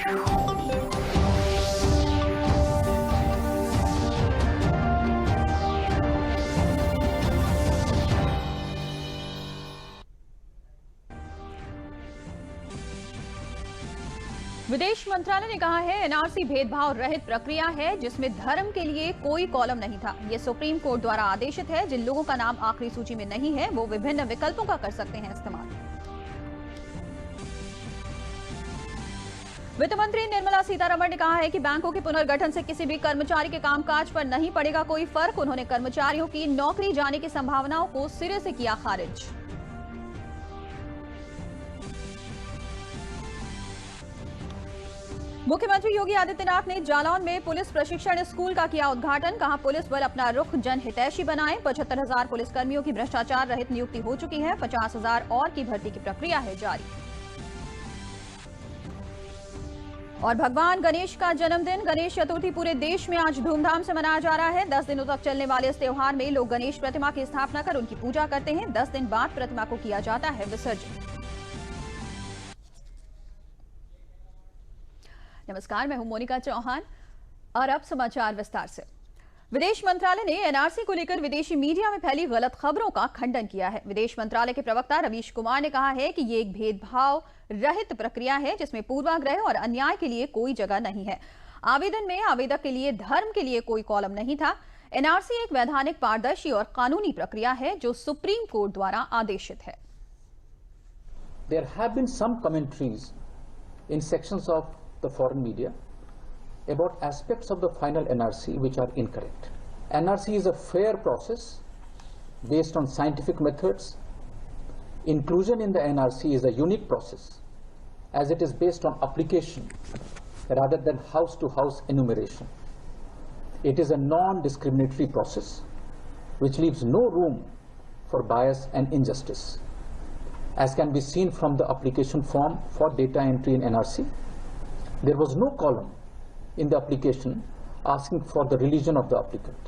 विदेश मंत्रालय ने कहा है एनआरसी भेदभाव रहित प्रक्रिया है जिसमें धर्म के लिए कोई कॉलम नहीं था। ये सुप्रीम कोर्ट द्वारा आदेशित है। जिन लोगों का नाम आखिरी सूची में नहीं है वो विभिन्न विकल्पों का कर सकते हैं इस्तेमाल। वित्त मंत्री निर्मला सीतारमण ने कहा है कि बैंकों के पुनर्गठन से किसी भी कर्मचारी के कामकाज पर नहीं पड़ेगा कोई फर्क। उन्होंने कर्मचारियों की नौकरी जाने की संभावनाओं को सिरे से किया खारिज। मुख्यमंत्री योगी आदित्यनाथ ने जालौन में पुलिस प्रशिक्षण स्कूल का किया उद्घाटन। कहा पुलिस बल अपना रुख जनहितैषी बनाए। 75,000 पुलिसकर्मियों की भ्रष्टाचार रहित नियुक्ति हो चुकी है। 50,000 और की भर्ती की प्रक्रिया है जारी। और भगवान गणेश का जन्मदिन गणेश चतुर्थी पूरे देश में आज धूमधाम से मनाया जा रहा है। 10 दिनों तक चलने वाले इस त्योहार में लोग गणेश प्रतिमा की स्थापना कर उनकी पूजा करते हैं। 10 दिन बाद प्रतिमा को किया जाता है विसर्जन। नमस्कार, मैं हूं मोनिका चौहान और अब समाचार विस्तार से। विदेश मंत्रालय ने एनआरसी को लेकर विदेशी मीडिया में फैली गलत खबरों का खंडन किया है। विदेश मंत्रालय के प्रवक्ता रवीश कुमार ने कहा है कि ये एक भेदभाव रहित प्रक्रिया है जिसमें पूर्वाग्रह और अन्याय के लिए कोई जगह नहीं है। आवेदन में आवेदक के लिए धर्म के लिए कोई कॉलम नहीं था। एनआरसी एक वैधानिक, पारदर्शी और कानूनी प्रक्रिया है जो सुप्रीम कोर्ट द्वारा आदेशित है। There have been some commentaries in sections of the foreign media about aspects of the final NRC which are incorrect. NRC is a fair process based on scientific methods. Inclusion in the NRC is a unique process as it is based on application rather than house-to-house enumeration. It is a non-discriminatory process which leaves no room for bias and injustice. As can be seen from the application form for data entry in NRC, there was no column in the application asking for the religion of the applicant.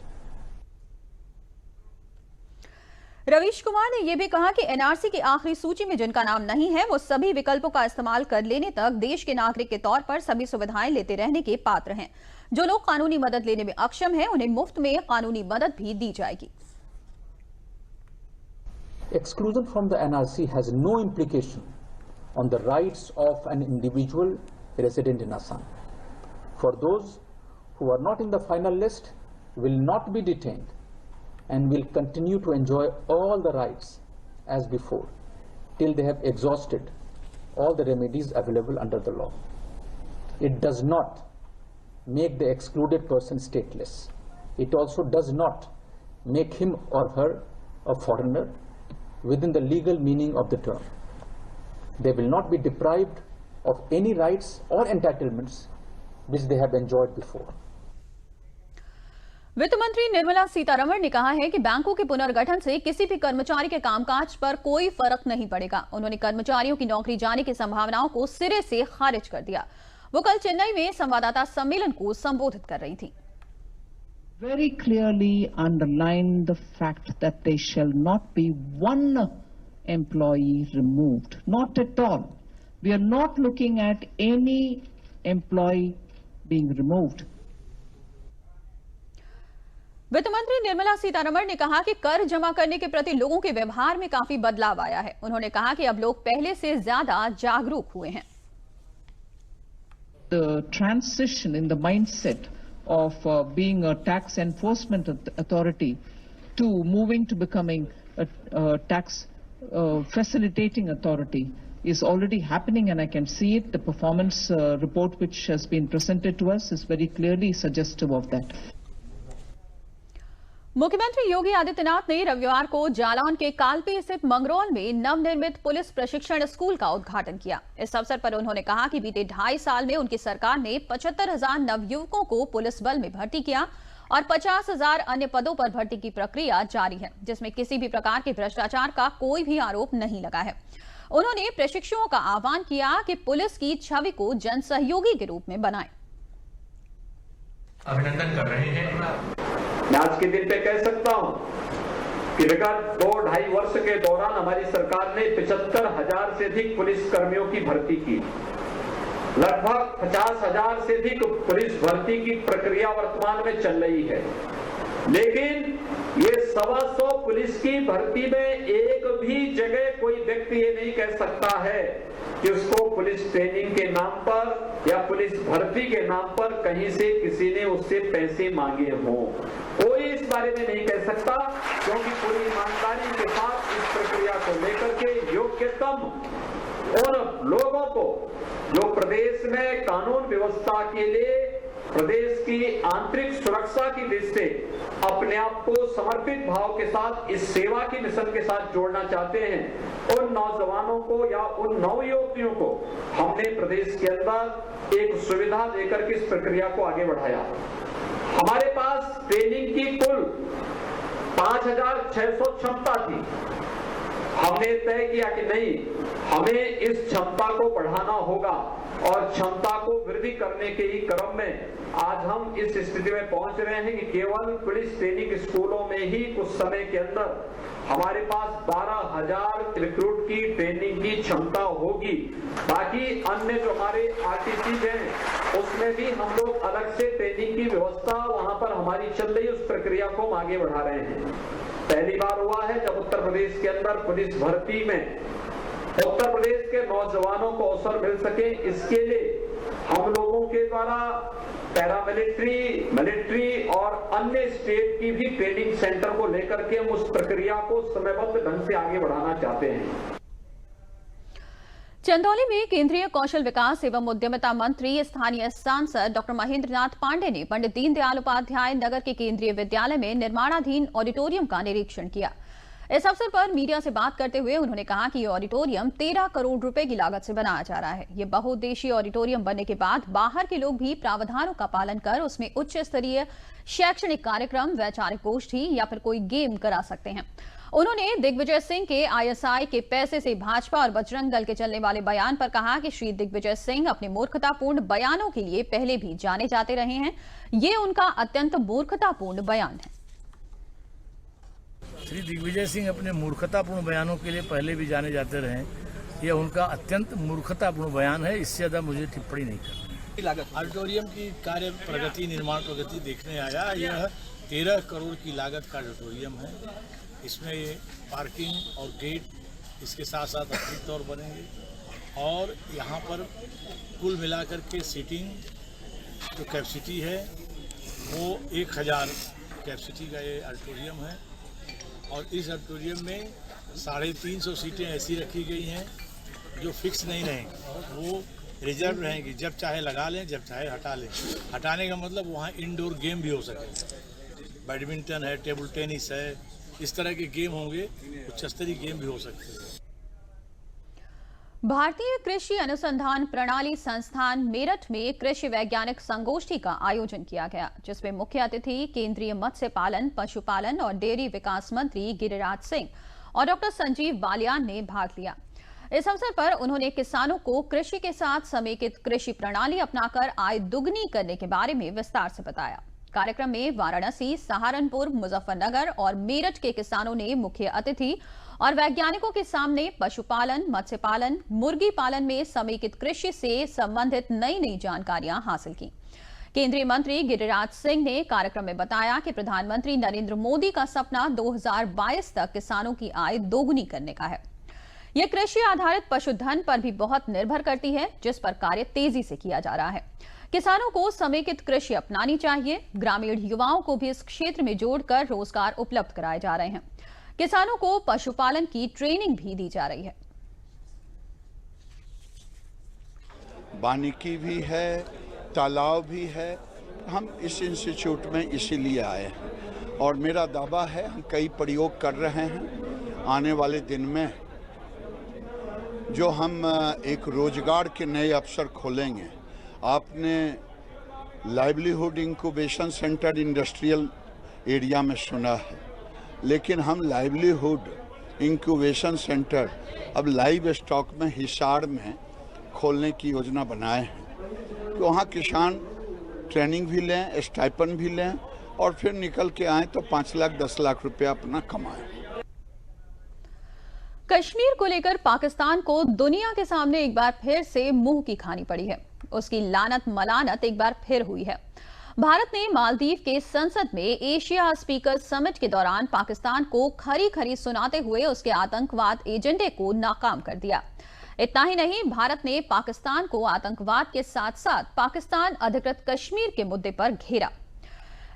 Ravish Kumar ने यह भी कहा कि NRC की आखिरी सूची में जिनका नाम नहीं है वो सभी विकल्पों का इस्तेमाल कर लेने तक देश के नागरिक के तौर पर सभी सुविधाएं लेते रहने के पात्र हैं। जो लोग कानूनी मदद लेने में अक्षम हैं उन्हें मुफ्त में कानूनी मदद भी दी जाएगी। Exclusion from the NRC has no implication on the rights of an individual resident in Assam. For those who are not in the final list will not be detained and will continue to enjoy all the rights as before till they have exhausted all the remedies available under the law. It does not make the excluded person stateless. It also does not make him or her a foreigner within the legal meaning of the term. They will not be deprived of any rights or entitlements which they have enjoyed before. वित्त मंत्री निर्मला सीतारमण ने कहा है कि बैंकों के पुनर्गठन से किसी भी कर्मचारी के कामकाज पर कोई फर्क नहीं पड़ेगा। उन्होंने कर्मचारियों की नौकरी जाने की संभावनाओं को सिरे से खारिज कर दिया। वो कल चेन्नई में संवाददाता सम्मेलन को संबोधित कर रही थी। Very clearly underline the fact that there shall not be one employee removed. Not at all. We are not looking at any employee being removed. वित्त मंत्री निर्मला सीतारमण ने कहा कि कर जमा करने के प्रति लोगों के व्यवहार में काफी बदलाव आया है। उन्होंने कहा कि अब लोग पहले से ज्यादा जागरूक हुए हैं। The transition in the mindset of being a tax enforcement authority to moving to becoming a tax facilitating authority is already happening, and I can see it. The performance report which has been presented to us is very clearly suggestive of that. मुख्यमंत्री योगी आदित्यनाथ ने रविवार को जालौन के कालपी स्थित मंगरौल में नवनिर्मित police प्रशिक्षण school का उद्घाटन किया। इस अवसर पर उन्होंने कहा कि बीते 2.5 साल में उनकी सरकार ने 75,000 नवयुवकों को पुलिस बल में भर्ती किया और 50,000 अन्य पदों पर भर्ती की प्रक्रिया जारी है, जिसमें किसी भी प्रकार के भ्रष्टाचार का कोई भी आरोप नहीं लगा है। उन्होंने प्रशिक्षुओं का आह्वान किया कि पुलिस की छवि को जन सहयोगी के रूप में बनाएं। अभिनंदन कर रहे हैं। आज के दिन पे कह सकता हूं कि विगत 2-2.5 वर्ष के दौरान हमारी सरकार ने 75,000 से अधिक पुलिस कर्मियों की भर्ती की। लगभग 50,000 से अधिक पुलिस भर्ती की प्रक्रिया वर्तमान में चल रही है, लेकिन ये 125 पुलिस की भर्ती में एक भी जगह कोई व्यक्ति ये नहीं कह सकता है कि उसको पुलिस ट्रेनिंग के नाम पर या पुलिस भर्ती के नाम पर कहीं से किसी ने उससे पैसे मांगे हों। कोई इस बारे में नहीं कह सकता, क्योंकि पूरी ईमानदारी के साथ इस प्रक्रिया को लेकर के योग्यतम उन लोगों को जो प्रदेश में कानून व्यवस्था के लिए प्रदेश की आंतरिक सुरक्षा की दृष्टि से अपने आप को समर्पित भाव के साथ इस सेवा की मिशन के साथ जोड़ना चाहते हैं, उन नौजवानों को या उन नवयुवतियों को हमने प्रदेश के अंदर एक सुविधा देकर के इस प्रक्रिया को आगे बढ़ाया। हमारे पास ट्रेनिंग की कुल 5,600 क्षमता थी। हमने तय किया कि नहीं, हमें इस क्षमता को बढ़ाना होगा और क्षमता को वृद्धि करने के ही क्रम में आज हम इस स्थिति में पहुंच रहे हैं कि केवल पुलिस ट्रेनिंग स्कूलों में ही कुछ समय के अंदर हमारे पास 12,000 रिक्रूट की ट्रेनिंग की क्षमता होगी। बाकी अन्य जो हमारे आरटीसी हैं उसमें भी हम लोग अलग से ट्रेनिंग की व्यवस्था वहां पर हमारी चल रही, उस प्रक्रिया को हम आगे बढ़ा रहे हैं। पहली बार हुआ है जब उत्तर प्रदेश के अंदर पुलिस भर्ती में उत्तर प्रदेश के नौजवानों को अवसर मिल सके, इसके लिए हम लोगों के द्वारा पैरामिलिट्री, मिलिट्री और अन्य स्टेट की भी ट्रेनिंग सेंटर को लेकर के हम उस प्रक्रिया को समयबद्ध ढंग से आगे बढ़ाना चाहते हैं। चंदौली में केंद्रीय कौशल विकास एवं उद्यमिता मंत्री स्थानीय सांसद डॉक्टर महेंद्र नाथ पांडे ने पंडित दीनदयाल उपाध्याय नगर के केंद्रीय विद्यालय में निर्माणाधीन ऑडिटोरियम का निरीक्षण किया। इस अवसर पर मीडिया से बात करते हुए उन्होंने कहा कि ये ऑडिटोरियम 13 करोड़ रुपए की लागत से बनाया जा रहा है। ये बहुउद्देशीय ऑडिटोरियम बनने के बाद बाहर के लोग भी प्रावधानों का पालन कर उसमें उच्च स्तरीय शैक्षणिक कार्यक्रम, वैचारिक गोष्ठी या फिर कोई गेम करा सकते हैं। उन्होंने दिग्विजय सिंह के आईएसआई के पैसे से भाजपा और बजरंग दल के चलने वाले बयान पर कहा कि श्री दिग्विजय सिंह अपने मूर्खतापूर्ण बयानों के लिए पहले भी जाने जाते रहे हैं। ये उनका अत्यंत मूर्खतापूर्ण बयान है। श्री दिग्विजय सिंह अपने मूर्खतापूर्ण बयानों के लिए पहले भी जाने जाते रहे, यह उनका अत्यंत मूर्खतापूर्ण बयान है। इससे ज्यादा मुझे टिप्पणी नहीं करनी। ऑडिटोरियम की कार्य प्रगति, निर्माण प्रगति देखने आया। यह 13 करोड़ की लागत का ऑडिटोरियम है। इसमें पार्किंग और गेट इसके साथ साथ अतिरिक्त और बनेंगे और यहाँ पर कुल मिलाकर के सीटिंग जो कैपेसिटी है वो 1000 कैपेसिटी का ये ऑडिटोरियम है। और इस ऑडिटोरियम में 350 सीटें ऐसी रखी गई हैं जो फिक्स नहीं रहेंगी, वो रिजर्व रहेंगी। जब चाहे लगा लें, जब चाहे हटा लें। हटाने का मतलब वहाँ इंडोर गेम भी हो सके, बैडमिंटन है, टेबल टेनिस है, इस तरह के गेम होंगे, उच्च स्तरीय गेम भी हो सकते हैं। भारतीय कृषि अनुसंधान प्रणाली संस्थान मेरठ में कृषि वैज्ञानिक संगोष्ठी का आयोजन किया गया, जिसमें मुख्य अतिथि केंद्रीय मत्स्य पालन, पशुपालन और डेयरी विकास मंत्री गिरिराज सिंह और डॉक्टर संजीव बालियान ने भाग लिया। इस अवसर पर उन्होंने किसानों को कृषि के साथ समेकित कृषि प्रणाली अपनाकर आय दुगनी करने के बारे में विस्तार से बताया। कार्यक्रम में वाराणसी, सहारनपुर, मुजफ्फरनगर और मेरठ के किसानों ने मुख्य अतिथि और वैज्ञानिकों के सामने पशुपालन, मत्स्य पालन, मुर्गी पालन में समेकित कृषि से संबंधित नई नई जानकारियां हासिल की। केंद्रीय मंत्री गिरिराज सिंह ने कार्यक्रम में बताया कि प्रधानमंत्री नरेंद्र मोदी का सपना 2022 तक किसानों की आय दोगुनी करने का है। यह कृषि आधारित पशुधन पर भी बहुत निर्भर करती है, जिस पर कार्य तेजी से किया जा रहा है। किसानों को समेकित कृषि अपनानी चाहिए। ग्रामीण युवाओं को भी इस क्षेत्र में जोड़कर रोजगार उपलब्ध कराए जा रहे हैं। किसानों को पशुपालन की ट्रेनिंग भी दी जा रही है। वानिकी भी है, तालाब भी है। हम इस इंस्टीट्यूट में इसीलिए आए हैं और मेरा दावा है हम कई प्रयोग कर रहे हैं। आने वाले दिन में जो हम एक रोजगार के नए अवसर खोलेंगे। आपने livelihood incubation centre industrial area में सुना है, लेकिन हम लाइवलीहुड इंक्यूबेशन सेंटर अब लाइव स्टॉक में हिसार में खोलने की योजना बनाए हैं कि वहाँ किसान ट्रेनिंग भी लें, स्टाइपेंड भी लें और फिर निकल के आएँ तो 5 लाख 10 लाख रुपया अपना कमाएं। कश्मीर को लेकर पाकिस्तान को दुनिया के सामने एक बार फिर से मुंह की खानी पड़ी है। उसकी लानत मलानत एक बार फिर हुई है। भारत ने मालदीव के संसद में एशिया स्पीकर समिट के दौरान पाकिस्तान को खरी खरी सुनाते हुए उसके आतंकवाद एजेंडे को नाकाम कर दिया। इतना ही नहीं, भारत ने पाकिस्तान को आतंकवाद के साथ साथ पाकिस्तान अधिकृत कश्मीर के मुद्दे पर घेरा।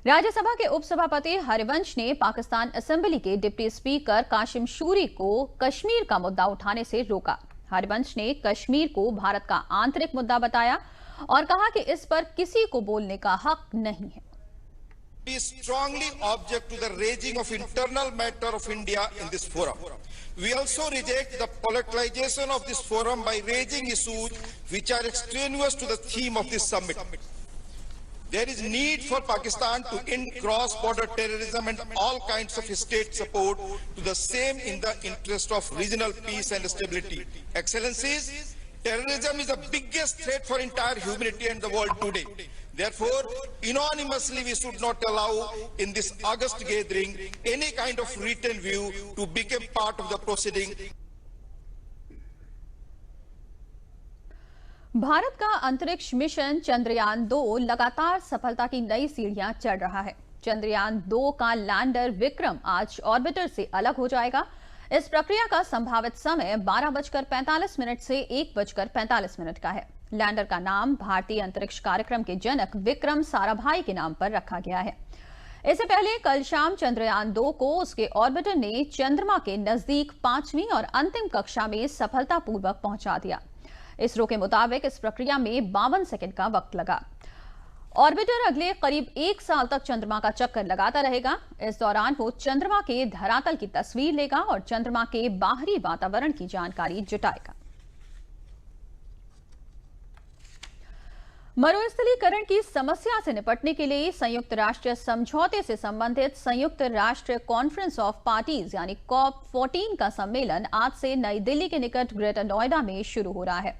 राज्यसभा के उपसभापति हरिवंश ने पाकिस्तान असेंबली के डिप्टी स्पीकर काशिम शूरी को कश्मीर का मुद्दा उठाने से रोका। हरिवंश ने कश्मीर को भारत का आंतरिक मुद्दा बताया और कहा कि इस पर किसी को बोलने का हक नहीं है। We strongly object to the raising of internal matter of India in this forum. We also reject the politicization of this forum by raising issues which are extraneous to the theme of this summit. There is need for Pakistan to end cross-border terrorism and all kinds of state support to the same in the interest of regional peace and stability. Excellencies, terrorism is the biggest threat for entire humanity and the world today. Therefore, unanimously we should not allow in this August gathering any kind of written view to become part of the proceeding. Bharat का अंतरिक्ष mission Chandrayaan 2 लगातार सफलता की नई सीढ़ियां चढ़ रहा है। चंद्रयान 2 का लैंडर विक्रम आज ऑर्बिटर से अलग हो जाएगा। इस प्रक्रिया का संभावित समय 12:45 से 1:45 का है। लैंडर का नाम भारतीय अंतरिक्ष कार्यक्रम के जनक विक्रम साराभाई के नाम पर रखा गया है। इससे पहले कल शाम चंद्रयान 2 को उसके ऑर्बिटर ने चंद्रमा के नजदीक 5वीं और अंतिम कक्षा में सफलतापूर्वक पहुंचा दिया। इसरो के मुताबिक इस प्रक्रिया में 52 सेकंड का वक्त लगा। ऑर्बिटर अगले करीब 1 साल तक चंद्रमा का चक्कर लगाता रहेगा। इस दौरान वो चंद्रमा के धरातल की तस्वीर लेगा और चंद्रमा के बाहरी वातावरण की जानकारी जुटाएगा। मरुस्थलीकरण की समस्या से निपटने के लिए संयुक्त राष्ट्र समझौते से संबंधित संयुक्त राष्ट्र कॉन्फ्रेंस ऑफ पार्टीज यानी COP14 का सम्मेलन आज से नई दिल्ली के निकट ग्रेटर नोएडा में शुरू हो रहा है।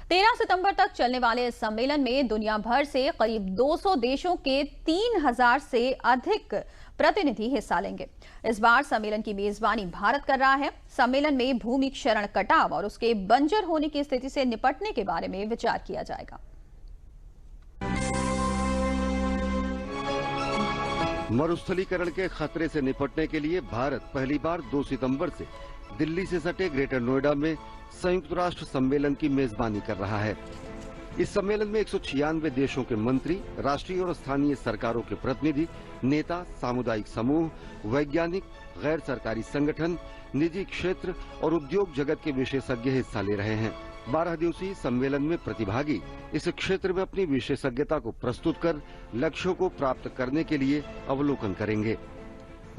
13 सितंबर तक चलने वाले इस सम्मेलन में दुनिया भर से करीब 200 देशों के 3000 से अधिक प्रतिनिधि हिस्सा लेंगे। इस बार सम्मेलन की मेजबानी भारत कर रहा है। सम्मेलन में भूमि क्षरण कटाव और उसके बंजर होने की स्थिति से निपटने के बारे में विचार किया जाएगा। मरुस्थलीकरण के खतरे से निपटने के लिए भारत पहली बार 2 सितंबर से दिल्ली से सटे ग्रेटर नोएडा में संयुक्त राष्ट्र सम्मेलन की मेजबानी कर रहा है। इस सम्मेलन में 196 देशों के मंत्री, राष्ट्रीय और स्थानीय सरकारों के प्रतिनिधि, नेता, सामुदायिक समूह, वैज्ञानिक, गैर सरकारी संगठन, निजी क्षेत्र और उद्योग जगत के विशेषज्ञ हिस्सा ले रहे हैं। 12 दिवसीय सम्मेलन में प्रतिभागी इस क्षेत्र में अपनी विशेषज्ञता को प्रस्तुत कर लक्ष्यों को प्राप्त करने के लिए अवलोकन करेंगे।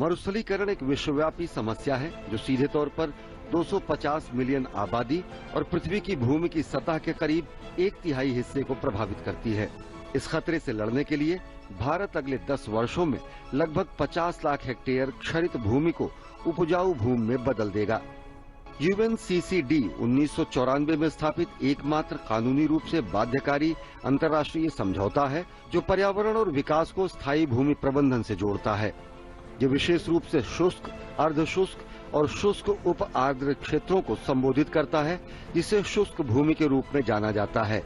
मरुस्थलीकरण एक विश्वव्यापी समस्या है जो सीधे तौर पर 250 मिलियन आबादी और पृथ्वी की भूमि की सतह के करीब 1/3 हिस्से को प्रभावित करती है। इस खतरे से लड़ने के लिए भारत अगले 10 वर्षों में लगभग 50 लाख हेक्टेयर क्षरित भूमि को उपजाऊ भूमि में बदल देगा। UNCCD 1994 में स्थापित एकमात्र कानूनी रूप से बाध्यकारी अंतर्राष्ट्रीय समझौता है जो पर्यावरण और विकास को स्थायी भूमि प्रबंधन से जोड़ता है। ये विशेष रूप से शुष्क, अर्धशुष्क और शुष्क उप आर्द्र क्षेत्रों को संबोधित करता है, जिसे शुष्क भूमि के रूप में जाना जाता है।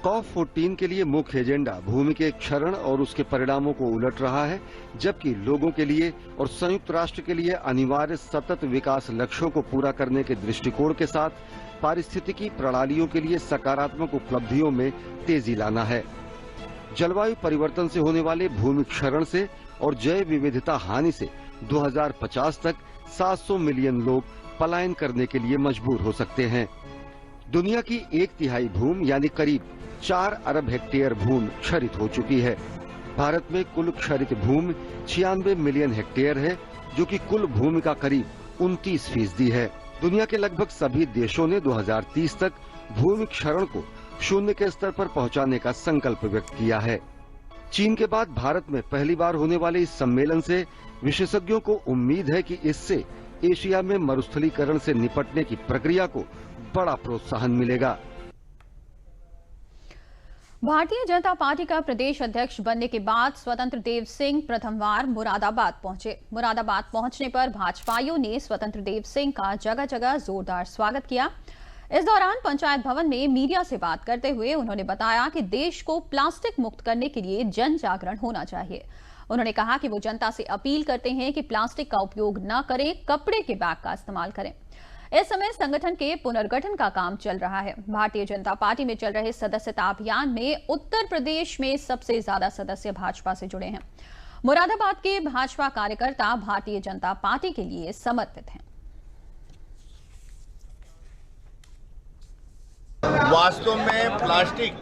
COP14 के लिए मुख्य एजेंडा भूमि के क्षरण और उसके परिणामों को उलट रहा है, जबकि लोगों के लिए और संयुक्त राष्ट्र के लिए अनिवार्य सतत विकास लक्ष्यों को पूरा करने के दृष्टिकोण के साथ पारिस्थितिकी प्रणालियों के लिए सकारात्मक उपलब्धियों में तेजी लाना है। जलवायु परिवर्तन से होने वाले भूमि क्षरण से और जैव विविधता हानि से 2050 तक 700 मिलियन लोग पलायन करने के लिए मजबूर हो सकते हैं। दुनिया की 1/3 भूमि यानी करीब 4 अरब हेक्टेयर भूमि क्षरित हो चुकी है। भारत में कुल क्षरित भूमि 96 मिलियन हेक्टेयर है, जो कि कुल भूमि का करीब 29% है। दुनिया के लगभग सभी देशों ने 2030 तक भूमि क्षरण को 0 के स्तर पर पहुंचाने का संकल्प व्यक्त किया है। चीन के बाद भारत में पहली बार होने वाले इस सम्मेलन से विशेषज्ञों को उम्मीद है कि इससे एशिया में मरुस्थलीकरण से निपटने की प्रक्रिया को बड़ा प्रोत्साहन मिलेगा। भारतीय जनता पार्टी का प्रदेश अध्यक्ष बनने के बाद स्वतंत्र देव सिंह प्रथमवार मुरादाबाद पहुंचे। मुरादाबाद पहुंचने पर भाजपाइयों ने स्वतंत्र देव सिंह का जगह जगह जोरदार स्वागत किया। इस दौरान पंचायत भवन में मीडिया से बात करते हुए उन्होंने बताया कि देश को प्लास्टिक मुक्त करने के लिए जन जागरण होना चाहिए। उन्होंने कहा कि वो जनता से अपील करते हैं कि प्लास्टिक का उपयोग न करें, कपड़े के बैग का इस्तेमाल करें। इस समय संगठन के पुनर्गठन का काम चल रहा है। भारतीय जनता पार्टी में चल रहे सदस्यता अभियान में उत्तर प्रदेश में सबसे ज्यादा सदस्य भाजपा से जुड़े हैं। मुरादाबाद के भाजपा कार्यकर्ता भारतीय जनता पार्टी के लिए समर्पित हैं। वास्तव में प्लास्टिक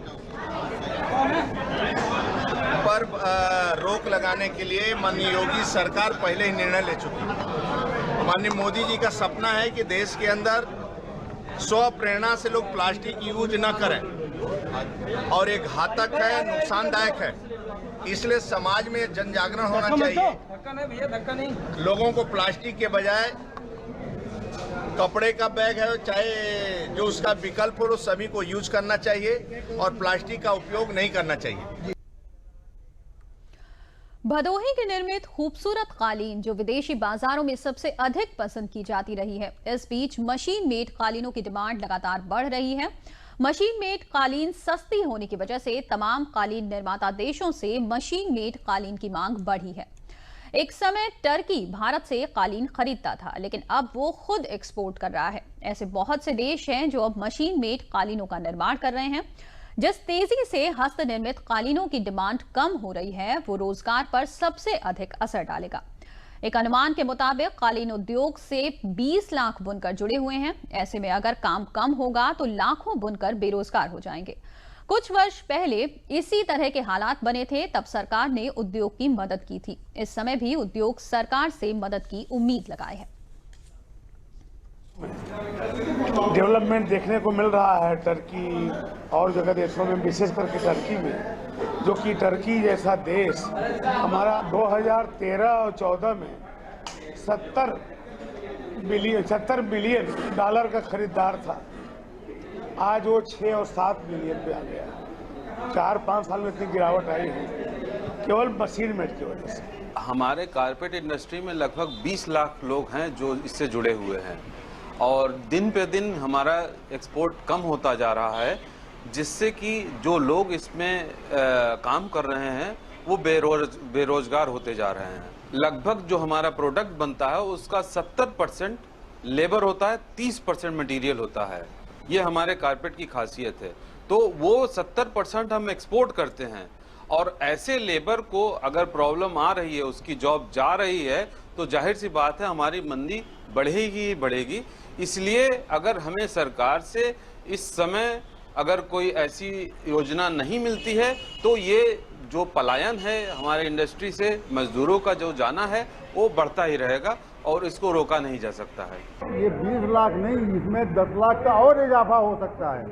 पर रोक लगाने के लिए माननीय योगी सरकार पहले ही निर्णय ले चुकी है। माननीय मोदी जी का सपना है कि देश के अंदर स्व प्रेरणा से लोग प्लास्टिक यूज न करें और ये घातक है, नुकसानदायक है। इसलिए समाज में जन जागरण होना चाहिए। लोगों को प्लास्टिक के बजाय कपड़े का बैग है, चाहे जो उसका विकल्प हो, सभी को यूज करना चाहिए और प्लास्टिक का उपयोग नहीं करना चाहिए। भदोही के निर्मित खूबसूरत कालीन जो विदेशी बाजारों में सबसे अधिक पसंद की जाती रही है, इस बीच मशीन मेड कालीनों की डिमांड लगातार बढ़ रही है। मशीन मेड कालीन सस्ती होने की वजह से तमाम कालीन निर्माता देशों से मशीन मेड कालीन की मांग बढ़ी है। एक समय टर्की भारत से कालीन खरीदता था, लेकिन अब वो खुद एक्सपोर्ट कर रहा है। ऐसे बहुत से देश हैं जो अब मशीन मेड कालीनों का निर्माण कर रहे हैं। जिस तेजी से हस्त निर्मित कालीनों की डिमांड कम हो रही है, वो रोजगार पर सबसे अधिक असर डालेगा। एक अनुमान के मुताबिक कालीन उद्योग से 20 लाख बुनकर जुड़े हुए हैं। ऐसे में अगर काम कम होगा तो लाखों बुनकर बेरोजगार हो जाएंगे। कुछ वर्ष पहले इसी तरह के हालात बने थे, तब सरकार ने उद्योग की मदद की थी। इस समय भी उद्योग सरकार से मदद की उम्मीद लगाए है। डेवलपमेंट देखने को मिल रहा है टर्की और जगह देशों में, विशेष करके टर्की में, जो कि टर्की जैसा देश हमारा 2013 और 14 में 70 बिलियन डॉलर का खरीदार था। आज वो 6 और 7 बिलियन पे आ गया। 4-5 साल में इतनी गिरावट आई है केवल मशीन मेड की वजह से। हमारे कारपेट इंडस्ट्री में लगभग 20 लाख लोग हैं जो इससे जुड़े हुए हैं और दिन पे दिन हमारा एक्सपोर्ट कम होता जा रहा है, जिससे कि जो लोग इसमें काम कर रहे हैं वो बेरोजगार होते जा रहे हैं। लगभग जो हमारा प्रोडक्ट बनता है उसका 70% लेबर होता है, 30% मटेरियल होता है। ये हमारे कारपेट की खासियत है। तो वो 70% हम एक्सपोर्ट करते हैं और ऐसे लेबर को अगर प्रॉब्लम आ रही है, उसकी जॉब जा रही है, तो जाहिर सी बात है हमारी मंदी बढ़ेगी ही बढ़ेगी। इसलिए अगर हमें सरकार से इस समय अगर कोई ऐसी योजना नहीं मिलती है तो ये जो पलायन है हमारे इंडस्ट्री से, मजदूरों का जो जाना है वो बढ़ता ही रहेगा और इसको रोका नहीं जा सकता है। ये 20 लाख नहीं, इसमें 10 लाख का और इजाफा हो सकता है,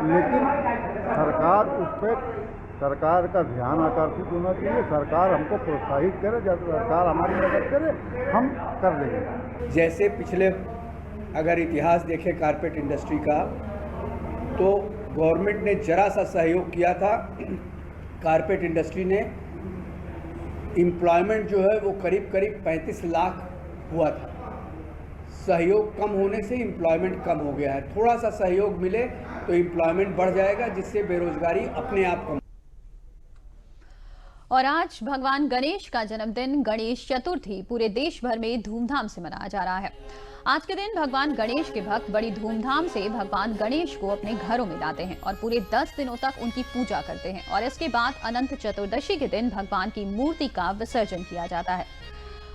लेकिन सरकार का ध्यान आकर्षित होना चाहिए। सरकार हमको प्रोत्साहित करे, जब सरकार हमारी मदद करे हम कर देंगे। जैसे पिछले अगर इतिहास देखें कारपेट इंडस्ट्री का, तो गवर्नमेंट ने जरा सा सहयोग किया था। कारपेट इंडस्ट्री ने एम्प्लॉयमेंट जो है वो करीब 35 लाख हुआ था। सहयोग कम होने से एम्प्लॉयमेंट कम हो गया है। थोड़ा सा सहयोग मिले तो एम्प्लॉयमेंट बढ़ जाएगा, जिससे बेरोजगारी अपने आप कम। और आज भगवान गणेश का जन्मदिन गणेश चतुर्थी पूरे देश भर में धूमधाम से मनाया जा रहा है। आज के दिन भगवान गणेश के भक्त बड़ी धूमधाम से भगवान गणेश को अपने घरों में लाते हैं और पूरे 10 दिनों तक उनकी पूजा करते हैं और इसके बाद अनंत चतुर्दशी के दिन भगवान की मूर्ति का विसर्जन किया जाता है।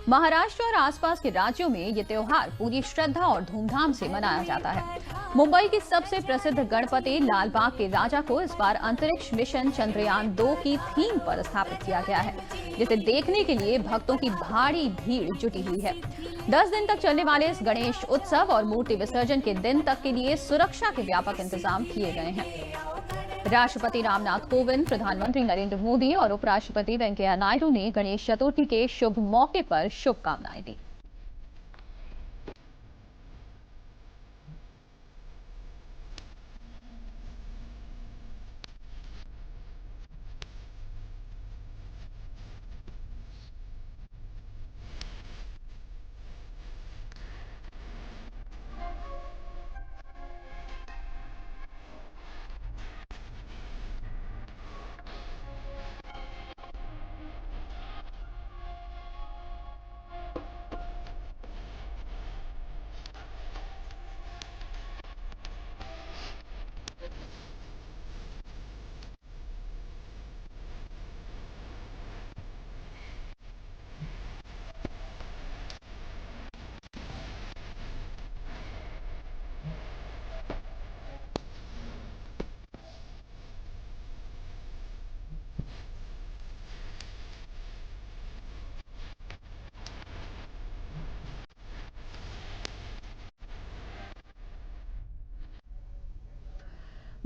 महाराष्ट्र और आसपास के राज्यों में ये त्योहार पूरी श्रद्धा और धूमधाम से मनाया जाता है। मुंबई की सबसे प्रसिद्ध गणपति लालबाग के राजा को इस बार अंतरिक्ष मिशन चंद्रयान 2 की थीम पर स्थापित किया गया है, जिसे देखने के लिए भक्तों की भारी भीड़ जुटी हुई है। 10 दिन तक चलने वाले इस गणेश उत्सव और मूर्ति विसर्जन के दिन तक के लिए सुरक्षा के व्यापक इंतजाम किए गए हैं। राष्ट्रपति रामनाथ कोविंद, प्रधानमंत्री नरेंद्र मोदी और उपराष्ट्रपति वेंकैया नायडू ने गणेश चतुर्थी के शुभ मौके पर शुभकामनाएं दी।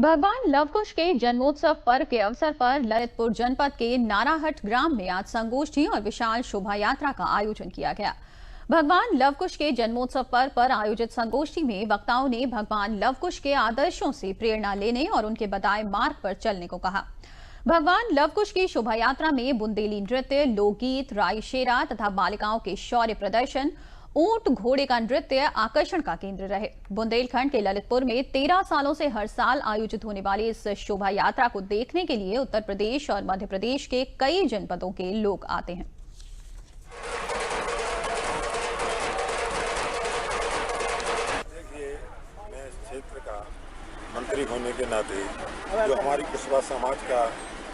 भगवान लवकुश के जन्मोत्सव पर्व के अवसर पर ललितपुर जनपद के नाराहट ग्राम में आज संगोष्ठी और विशाल शोभा यात्रा का आयोजन किया गया। भगवान लवकुश के जन्मोत्सव पर्व पर आयोजित संगोष्ठी में वक्ताओं ने भगवान लवकुश के आदर्शों से प्रेरणा लेने और उनके बताए मार्ग पर चलने को कहा। भगवान लवकुश की शोभा यात्रा में बुंदेली नृत्य, लोकगीत, राई शेरा तथा बालिकाओं के शौर्य प्रदर्शन, ऊंट घोड़े का नृत्य आकर्षण का केंद्र रहे। बुंदेलखंड के ललितपुर में 13 सालों से हर साल आयोजित होने वाली इस शोभा यात्रा को देखने के लिए उत्तर प्रदेश और मध्य प्रदेश के कई जनपदों के लोग आते हैं। देखिए, मैं इस क्षेत्र का मंत्री होने के नाते जो हमारी कुशवाहा समाज का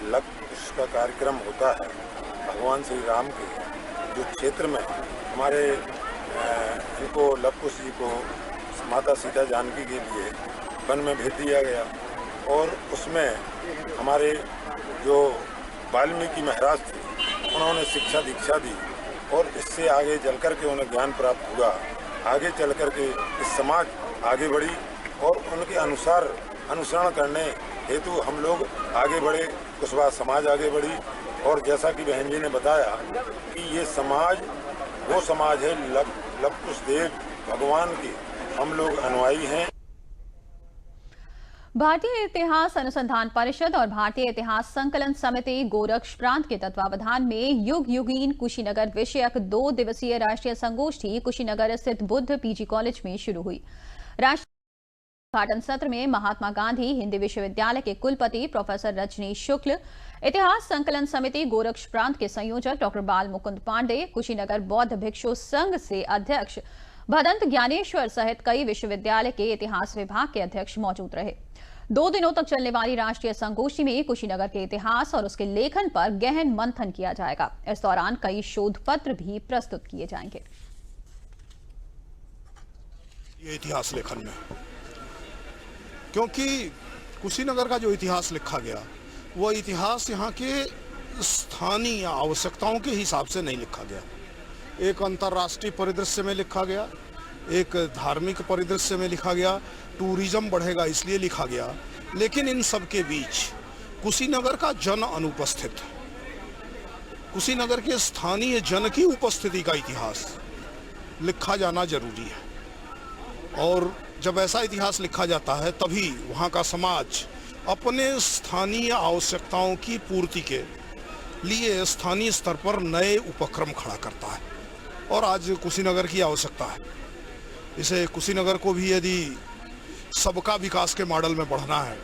लवकुश का कार्यक्रम होता है, भगवान श्री राम के जो क्षेत्र में हमारे इनको लवकुश जी को माता सीता जानकी के लिए वन में भेज दिया गया और उसमें हमारे जो वाल्मीकि महाराज थे उन्होंने शिक्षा दीक्षा दी और इससे आगे चल कर के उन्हें ज्ञान प्राप्त हुआ। आगे चल कर के इस समाज आगे बढ़ी और उनके अनुसार अनुसरण करने हेतु हम लोग आगे बढ़े, कुशवाहा समाज आगे बढ़ी। और जैसा कि बहन जी ने बताया कि ये समाज वो समाज है लवकुश देव भगवान के हम लोग अनुयायी हैं। भारतीय इतिहास अनुसंधान परिषद और भारतीय इतिहास संकलन समिति गोरक्ष प्रांत के तत्वावधान में युग युगीन कुशीनगर विषयक 2 दिवसीय राष्ट्रीय संगोष्ठी कुशीनगर स्थित बुद्ध पीजी कॉलेज में शुरू हुई। राष्ट्रीय उद्घाटन सत्र में महात्मा गांधी हिंदी विश्वविद्यालय के कुलपति प्रोफेसर रजनीश शुक्ल, इतिहास संकलन समिति गोरक्ष प्रांत के संयोजक डॉक्टर बाल मुकुंद पांडे, कुशीनगर बौद्ध भिक्षु संघ से अध्यक्ष भदंत ज्ञानेश्वर सहित कई विश्वविद्यालय के इतिहास विभाग के अध्यक्ष मौजूद रहे। 2 दिनों तक चलने वाली राष्ट्रीय संगोष्ठी में कुशीनगर के इतिहास और उसके लेखन पर गहन मंथन किया जाएगा। इस दौरान कई शोध पत्र भी प्रस्तुत किए जाएंगे। ये इतिहास लेखन में, क्योंकि कुशीनगर का जो इतिहास लिखा गया वो इतिहास यहाँ के स्थानीय आवश्यकताओं के हिसाब से नहीं लिखा गया। एक अंतर्राष्ट्रीय परिदृश्य में लिखा गया, एक धार्मिक परिदृश्य में लिखा गया, टूरिज्म बढ़ेगा इसलिए लिखा गया। लेकिन इन सब के बीच कुशीनगर का जन अनुपस्थित, कुशीनगर के स्थानीय जन की उपस्थिति का इतिहास लिखा जाना जरूरी है। और जब ऐसा इतिहास लिखा जाता है तभी वहाँ का समाज अपने स्थानीय आवश्यकताओं की पूर्ति के लिए स्थानीय स्तर पर नए उपक्रम खड़ा करता है। और आज कुशीनगर की आवश्यकता है, इसे कुशीनगर को भी यदि सबका विकास के मॉडल में बढ़ना है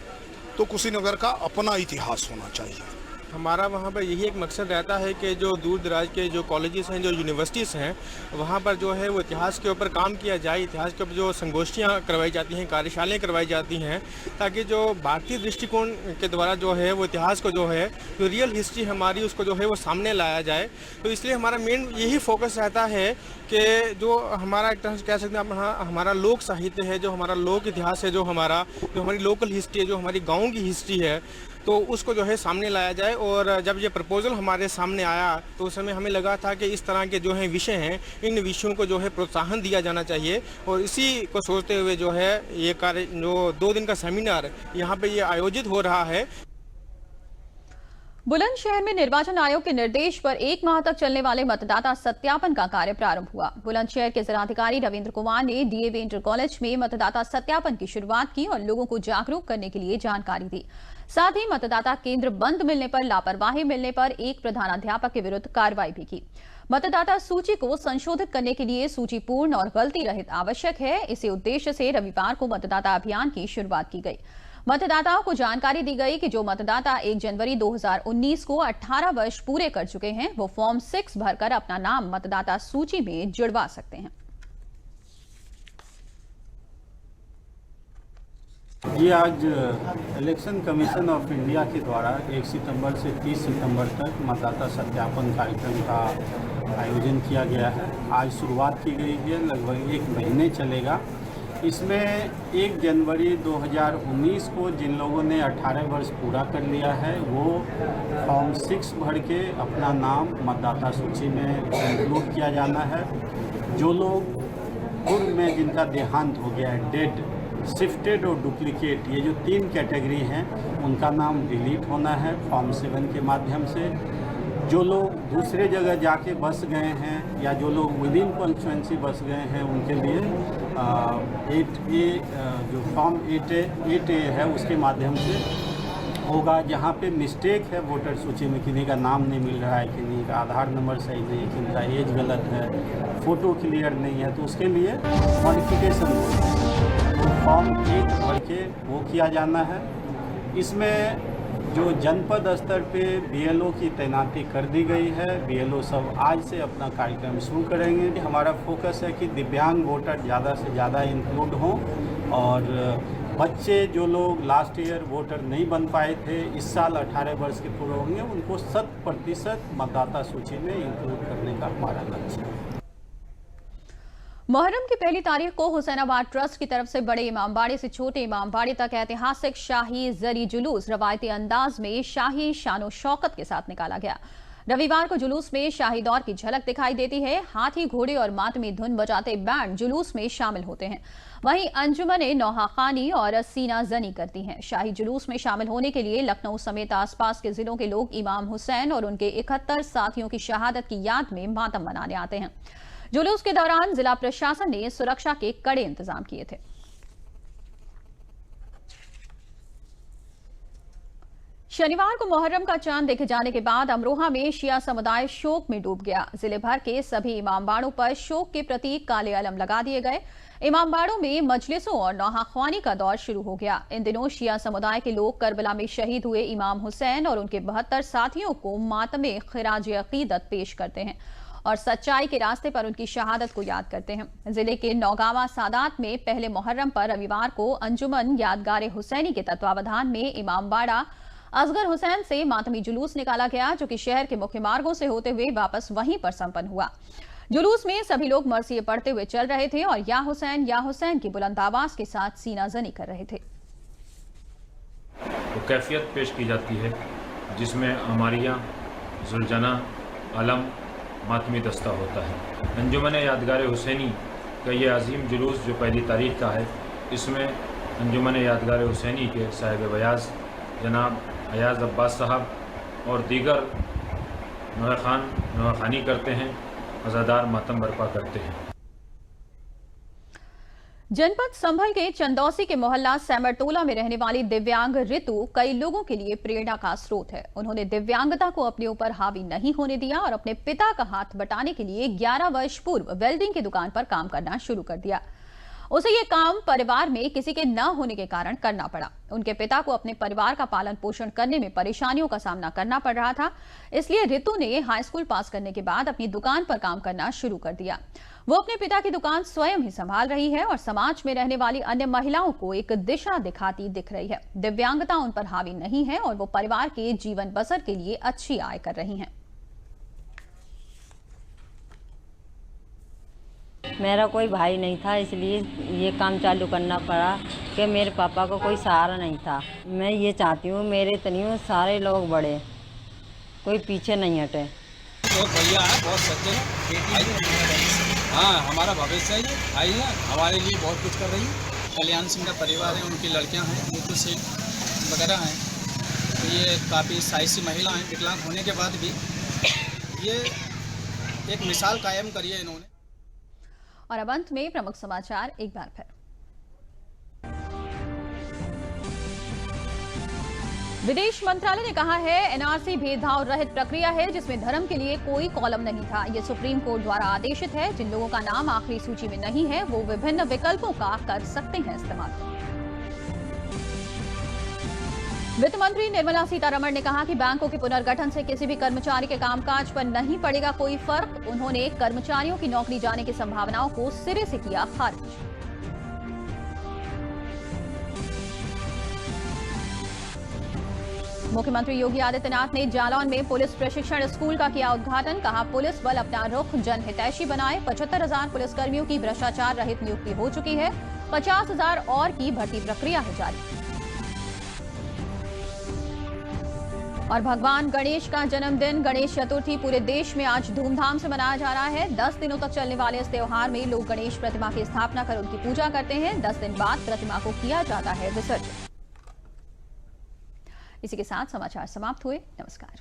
तो कुशीनगर का अपना इतिहास होना चाहिए। हमारा वहाँ पर यही एक मकसद रहता है कि जो दूर दराज के जो कॉलेजेस हैं, जो यूनिवर्सिटीज़ हैं, वहाँ पर जो है वो इतिहास के ऊपर काम किया जाए। इतिहास के ऊपर जो संगोष्ठियाँ करवाई जाती हैं, कार्यशालाएँ करवाई जाती हैं, ताकि जो भारतीय दृष्टिकोण के द्वारा जो है वो इतिहास को जो है जो रियल हिस्ट्री हमारी उसको जो है वो सामने लाया जाए। तो इसलिए हमारा मेन यही फोकस रहता है कि जो हमारा एक तरह से कह सकते हैं हमारा लोक साहित्य है, जो हमारा लोक इतिहास है, जो हमारी लोकल हिस्ट्री है, जो हमारी गाँव की हिस्ट्री है, तो उसको जो है सामने लाया जाए। और जब ये प्रपोजल हमारे सामने आया तो उस समय हमें लगा था कि इस तरह के जो हैं विषय हैं, इन विषयों को जो है प्रोत्साहन दिया जाना चाहिए। और इसी को सोचते हुए जो है ये कार्य जो 2 दिन का सेमिनार यहाँ पे ये आयोजित हो रहा है। बुलंदशहर में निर्वाचन आयोग के निर्देश पर 1 माह तक चलने वाले मतदाता सत्यापन का कार्य प्रारंभ हुआ। बुलंदशहर के जिलाधिकारी रविंद्र कुमार ने डीएवी इंटर कॉलेज में मतदाता सत्यापन की शुरुआत की और लोगों को जागरूक करने के लिए जानकारी दी। साथ ही मतदाता केंद्र बंद मिलने पर, लापरवाही मिलने पर एक प्रधानाध्यापक के विरुद्ध कार्रवाई भी की। मतदाता सूची को संशोधित करने के लिए सूची पूर्ण और गलती रहित आवश्यक है। इसी उद्देश्य से रविवार को मतदाता अभियान की शुरुआत की गई। मतदाताओं को जानकारी दी गई कि जो मतदाता 1 जनवरी 2019 को 18 वर्ष पूरे कर चुके हैं वो फॉर्म 6 भरकर अपना नाम मतदाता सूची में जुड़वा सकते हैं। ये आज इलेक्शन कमीशन ऑफ इंडिया के द्वारा 1 सितंबर से 30 सितंबर तक मतदाता सत्यापन कार्यक्रम का आयोजन किया गया है। आज शुरुआत की गई है, लगभग 1 महीने चलेगा। इसमें 1 जनवरी 2019 को जिन लोगों ने 18 वर्ष पूरा कर लिया है वो फॉर्म 6 भर के अपना नाम मतदाता सूची में इंक्लूड किया जाना है। जो लोग पूर्व में जिनका देहांत हो गया है, डेड, शिफ्टेड और डुप्लीकेट, ये जो 3 कैटेगरी हैं उनका नाम डिलीट होना है फॉर्म 7 के माध्यम से। जो लोग दूसरे जगह जाके बस गए हैं या जो लोग विद इन कॉन्स्टिट्यूएंसी बस गए हैं उनके लिए 8A जो फॉर्म 8A है उसके माध्यम से होगा। जहाँ पे मिस्टेक है वोटर सूची में, किसी का नाम नहीं मिल रहा है, किसी का आधार नंबर सही नहीं है, किसी का एज गलत है, फ़ोटो क्लियर नहीं है, तो उसके लिए मॉडिफिकेशन तो फॉर्म 8 भर के वो किया जाना है। इसमें जो जनपद स्तर पे BLO की तैनाती कर दी गई है। BLO सब आज से अपना कार्यक्रम शुरू करेंगे। हमारा फोकस है कि दिव्यांग वोटर ज़्यादा से ज़्यादा इंक्लूड हों और बच्चे जो लोग लास्ट ईयर वोटर नहीं बन पाए थे, इस साल 18 वर्ष के पूरे होंगे, उनको 100% मतदाता सूची में इंक्लूड करने का हमारा लक्ष्य है। मुहर्रम की पहली तारीख को हुसैनाबाद ट्रस्ट की तरफ से बड़े इमामबाड़े से छोटे इमामबाड़े तक ऐतिहासिक शाही जरी जुलूस रवायती अंदाज में शाही शानो शौकत के साथ निकाला गया। रविवार को जुलूस में शाही दौर की झलक दिखाई देती है। हाथी, घोड़े और मातमी धुन बजाते बैंड जुलूस में शामिल होते हैं। वहीं अंजुमने नौहाखानी और सीना जनी करती हैं। शाही जुलूस में शामिल होने के लिए लखनऊ समेत आसपास के जिलों के लोग इमाम हुसैन और उनके 71 साथियों की शहादत की याद में मातम मनाने आते हैं। जुलूस के दौरान जिला प्रशासन ने सुरक्षा के कड़े इंतजाम किए थे। शनिवार को मुहर्रम का चांद देखे जाने के बाद अमरोहा में शिया समुदाय शोक में डूब गया। जिले भर के सभी इमामबाड़ों पर शोक के प्रतीक काले अलम लगा दिए गए। इमामबाड़ों में मजलिसों और नौहाख्वानी का दौर शुरू हो गया। इन दिनों शिया समुदाय के लोग करबला में शहीद हुए इमाम हुसैन और उनके 72 साथियों को मातमे खिराज अकीदत पेश करते हैं और सच्चाई के रास्ते पर उनकी शहादत को याद करते हैं। जिले के नौगावा सादात में पहले मुहर्रम पर रविवार को अंजुमन यादगार हुसैनी के तत्वावधान में इमामबाड़ा असगर हुसैन से मातमी जुलूस निकाला गया, जो कि शहर के मुख्य मार्गों से होते हुए वापस वहीं पर संपन्न हुआ। जुलूस में सभी लोग मरसिये पढ़ते हुए चल रहे थे और या हुसैन की बुलंद आवाज के साथ सीना जनी कर रहे थे। तो कैफियत पेश की जाती है जिसमें अमारिया, जुलजना, अलम, मातमी दस्ता होता है। अंजुमन यादगार हुसैनी का ये अजीम जुलूस जो पहली तारीख का है, इसमें अंजुमन यादगार हुसैनी के साहिब बयाज जनाब अयाज अब्बास साहब और दीगर नौखानी करते हैं, अज़ादार मातम बर्पा करते हैं। जनपद संभल के चंदौसी के मोहल्ला सैमरटोला में रहने वाली दिव्यांग ऋतु कई लोगों के लिए प्रेरणा का स्रोत है। उन्होंने दिव्यांगता को अपने ऊपर हावी नहीं होने दिया और अपने पिता का हाथ बटाने के लिए 11 वर्ष पूर्व वेल्डिंग की दुकान पर काम करना शुरू कर दिया। उसे ये काम परिवार में किसी के न होने के कारण करना पड़ा। उनके पिता को अपने परिवार का पालन पोषण करने में परेशानियों का सामना करना पड़ रहा था, इसलिए ऋतु ने हाई स्कूल पास करने के बाद अपनी दुकान पर काम करना शुरू कर दिया। वो अपने पिता की दुकान स्वयं ही संभाल रही है और समाज में रहने वाली अन्य महिलाओं को एक दिशा दिखाती दिख रही है। दिव्यांगता उन पर हावी नहीं है और वो परिवार के जीवन बसर के लिए अच्छी आय कर रही हैं। मेरा कोई भाई नहीं था, इसलिए ये काम चालू करना पड़ा कि मेरे पापा को कोई सहारा नहीं था। मैं ये चाहती हूँ मेरे तनियों सारे लोग बढ़े, कोई पीछे नहीं हटे। बहुत बढ़िया है, बहुत सच्चे हैं। हाँ, हमारा भविष्य है, ये भाई है, हमारे लिए बहुत कुछ कर रही है। कल्याण सिंह का परिवार है, उनकी लड़कियाँ हैं, ऋतु सिंह वगैरह हैं। तो ये काफ़ी साहसी महिला हैं, विकलांग होने के बाद भी ये एक मिसाल कायम करी है इन्होंने। और अब अंत में प्रमुख समाचार एक बार फिर। विदेश मंत्रालय ने कहा है एनआरसी भेदभाव रहित प्रक्रिया है जिसमें धर्म के लिए कोई कॉलम नहीं था। यह सुप्रीम कोर्ट द्वारा आदेशित है। जिन लोगों का नाम आखिरी सूची में नहीं है वो विभिन्न विकल्पों का कर सकते हैं इस्तेमाल। वित्त मंत्री निर्मला सीतारमण ने कहा कि बैंकों के पुनर्गठन से किसी भी कर्मचारी के कामकाज पर नहीं पड़ेगा कोई फर्क। उन्होंने कर्मचारियों की नौकरी जाने की संभावनाओं को सिरे से किया खारिज। मुख्यमंत्री योगी आदित्यनाथ ने जालौन में पुलिस प्रशिक्षण स्कूल का किया उद्घाटन। कहा पुलिस बल अपना रुख जनहितैषी बनाए। 75,000 पुलिसकर्मियों की भ्रष्टाचार रहित नियुक्ति हो चुकी है। 50,000 और की भर्ती प्रक्रिया है जारी। और भगवान गणेश का जन्मदिन गणेश चतुर्थी पूरे देश में आज धूमधाम से मनाया जा रहा है। 10 दिनों तक चलने वाले इस त्योहार में लोग गणेश प्रतिमा की स्थापना कर उनकी पूजा करते हैं। 10 दिन बाद प्रतिमा को किया जाता है विसर्जन। इसी के साथ समाचार समाप्त हुए। नमस्कार।